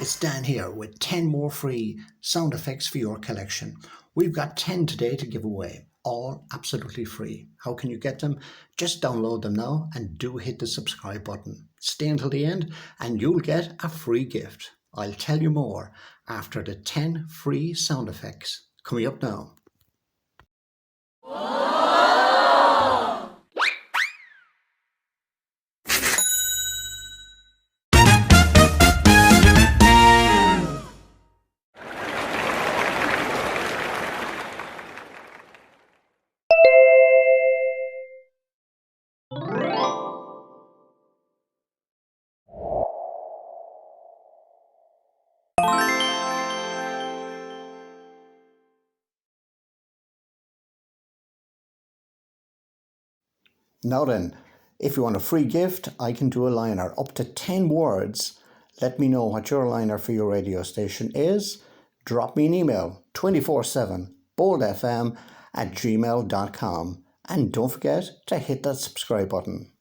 it's Dan here with 10 more free sound effects for your collection. We've got 10 today to give away, all absolutely free. How can you get them? Just download them now and do hit the subscribe button. Stay until the end and you'll get a free gift. I'll tell you more after the 10 free sound effects coming up now. Now then, if you want a free gift, I can do a liner up to 10 words. Let me know what your liner for your radio station is. Drop me an email 24/7boldfm@gmail.com and don't forget to hit that subscribe button.